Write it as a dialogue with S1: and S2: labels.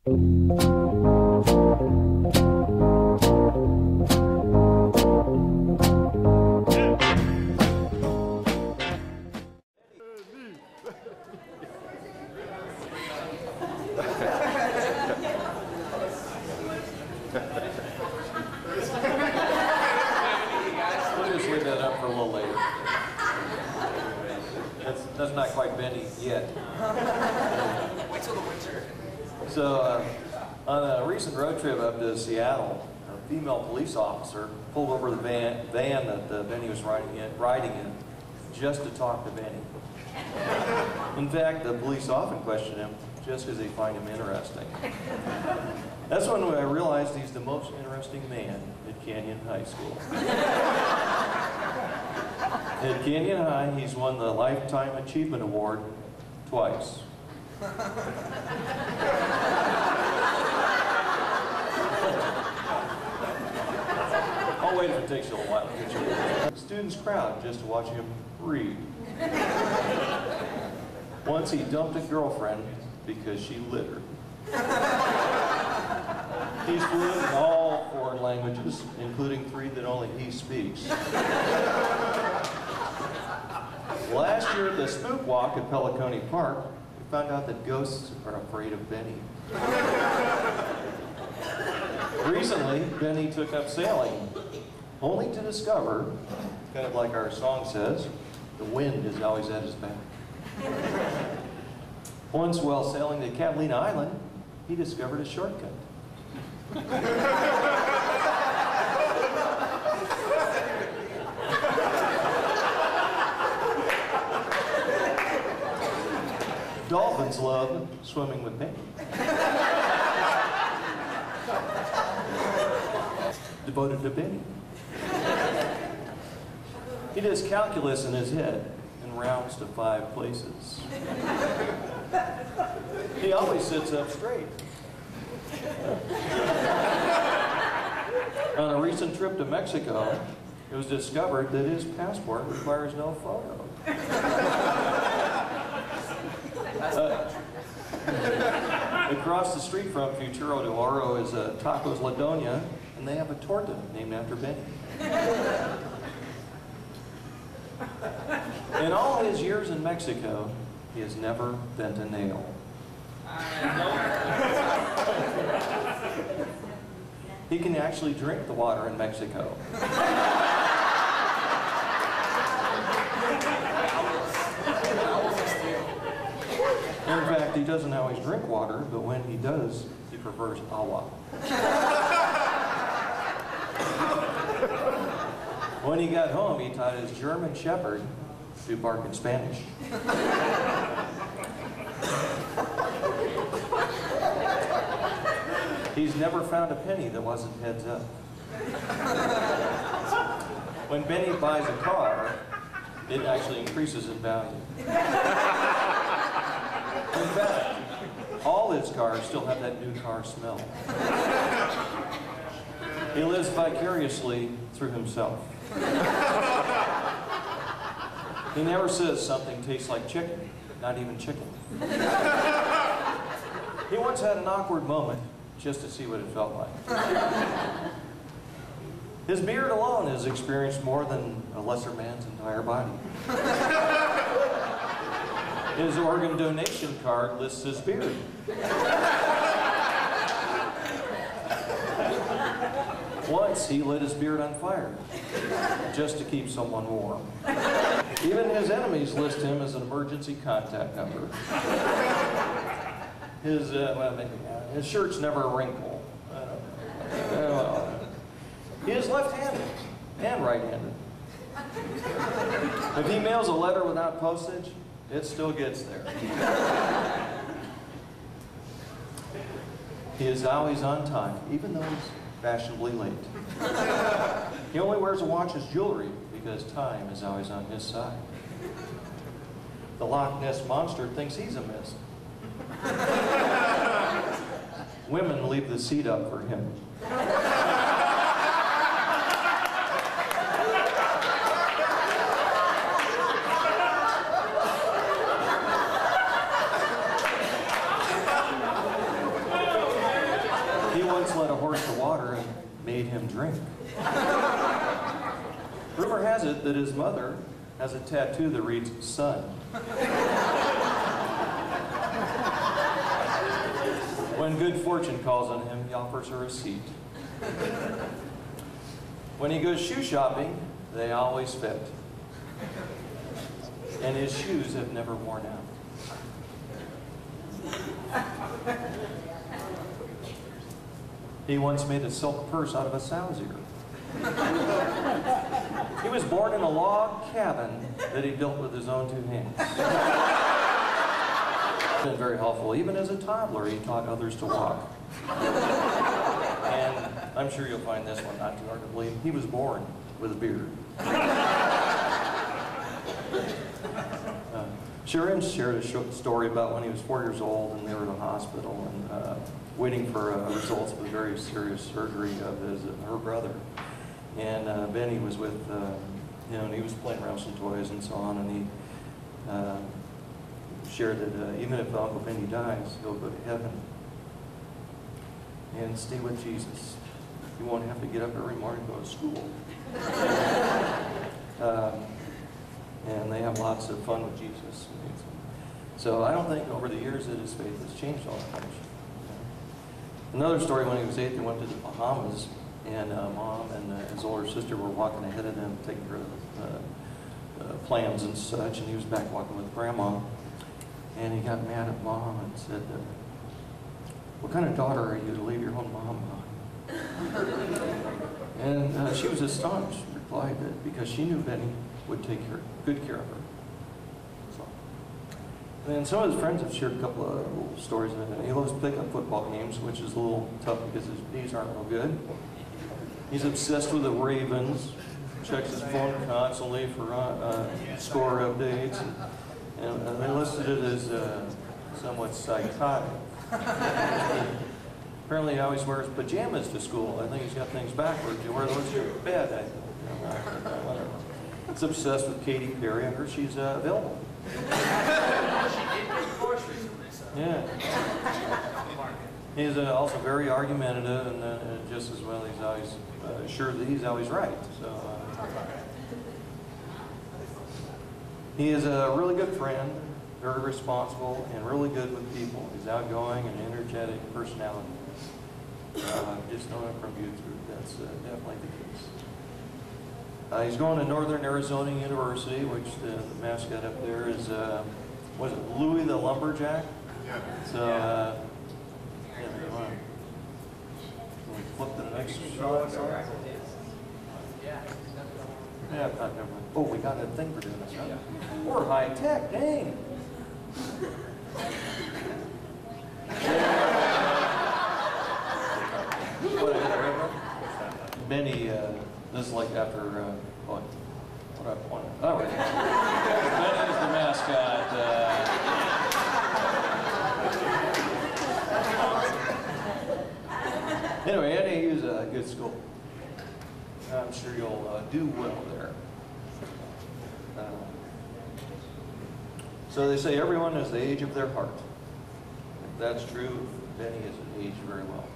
S1: We'll just leave that up for a little later. That's not quite Benny yet.
S2: Wait till the winter.
S1: So, on a recent road trip up to Seattle, a female police officer pulled over the van that Benny was riding in just to talk to Benny. In fact, the police often question him just because they find him interesting. That's when I realized he's the most interesting man at Canyon High School. At Canyon High, he's won the Lifetime Achievement Award twice. I'll wait if it takes you a little while to get you. Students crowd just to watch him read. Once he dumped a girlfriend because she littered. He's fluent in all foreign languages, including 3 that only he speaks. Last year at the Spook Walk at Peliconey Park, we found out that ghosts are afraid of Benny. Recently, Benny took up sailing, only to discover, kind of like our song says, the wind is always at his back. Once while sailing to Catalina Island, he discovered a shortcut. Dolphins love swimming with Benny. Devoted to Benny. He does calculus in his head and rounds to 5 places. He always sits up straight. On a recent trip to Mexico, it was discovered that his passport requires no photo. Across the street from Futuro de Oro is Tacos La Doña, and they have a torta named after Benny. In all his years in Mexico, he has never bent a nail. He can actually drink the water in Mexico. In fact, he doesn't always drink water, but when he does, he prefers agua. When he got home, he taught his German Shepherd to bark in Spanish. He's never found a penny that wasn't heads up. When Benny buys a car, it actually increases in value. In fact, all his cars still have that new car smell. He lives vicariously through himself. He never says something tastes like chicken, not even chicken. He once had an awkward moment just to see what it felt like. His beard alone has experienced more than a lesser man's entire body. His organ donation card lists his beard. Once he lit his beard on fire, just to keep someone warm. Even his enemies list him as an emergency contact number. His shirt's never a wrinkle. He is left-handed and right-handed. If he mails a letter without postage, it still gets there. He is always on time, even though he's fashionably late. He only wears a watch as jewelry because time is always on his side. The Loch Ness Monster thinks he's a mist. Women leave the seat up for him. once led a horse to water and made him drink. Rumor has it that his mother has a tattoo that reads, "Son." When good fortune calls on him, he offers her a seat. When he goes shoe shopping, they always fit. And his shoes have never worn out. He once made a silk purse out of a sow's ear. He was born in a log cabin that he built with his own 2 hands. Been very helpful. Even as a toddler, he taught others to walk. And I'm sure you'll find this one not too hard to believe. He was born with a beard. Sharon shared a story about when he was 4 years old and they were in a hospital and waiting for results of a very serious surgery of her brother. And Benny was with and he was playing around with some toys and so on, and he shared that even if Uncle Benny dies, he'll go to heaven and stay with Jesus. He won't have to get up every morning and go to school. And they have lots of fun with Jesus. So I don't think over the years that his faith has changed all that much. Another story, when he was 8, they went to the Bahamas, and Mom and his older sister were walking ahead of them, taking care of plans and such, and he was back walking with Grandma. And he got mad at Mom and said, "What kind of daughter are you to leave your own mom behind?" And she was astonished, replied that because she knew Benny would take good care of her. So, and some of his friends have shared a couple of little stories of him. He loves pickup football games, which is a little tough because his knees aren't real good. He's obsessed with the Ravens, checks his phone constantly for score updates, and they listed it as somewhat psychotic. Apparently he always wears pajamas to school. I think he's got things backwards. You wear those to bed. Whatever. He's obsessed with Katy Perry. I heard she's available.
S2: She did make a course recently, so.
S1: Yeah. He's also very argumentative, and just as well, he's always sure that he's always right. So he is a really good friend, very responsible, and really good with people. He's outgoing and energetic personality. Just knowing it from YouTube, that's definitely the case. He's going to Northern Arizona University, which the mascot up there is, was it Louis the Lumberjack?
S3: Yeah.
S1: So, yeah, we flip the next slide. Yeah, I've got never. Oh, we got a thing for doing this, huh? We're high tech, dang. Benny, this is like after, what I pointed. Oh, Benny is the mascot. Anyway, NAU is a good school. I'm sure you'll do well there. So they say everyone is the age of their heart. If that's true, Benny is aged very well.